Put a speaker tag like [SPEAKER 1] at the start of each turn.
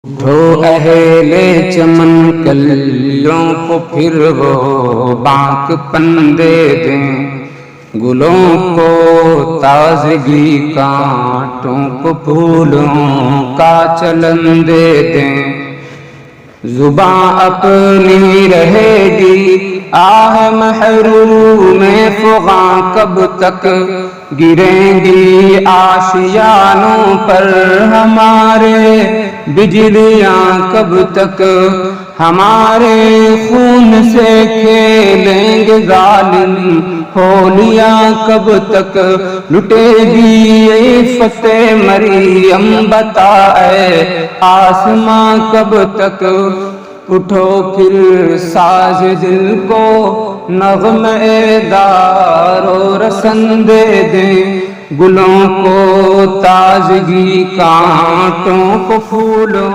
[SPEAKER 1] اٹھو اہل چمن کلیوں کو پھر وہ بانک پندے دیں، گلوں کو تازگی کانٹوں کو پھولوں کا چلن دے دیں۔ زباں اپنی رہے گی آہ محروم فغاں کب تک، گریں گی آشیانوں پر ہمارے بجلیاں کب تک، ہمارے خون سے کھیلیں گے ظالم ہولیاں کب تک، لٹے گی عفت مریم بتا اے آسماں کب تک۔ اٹھو پھر ساز دل کو نغمے دار و رسن دے دیں، گلوں کو تازگی کانٹوں کو پھولوں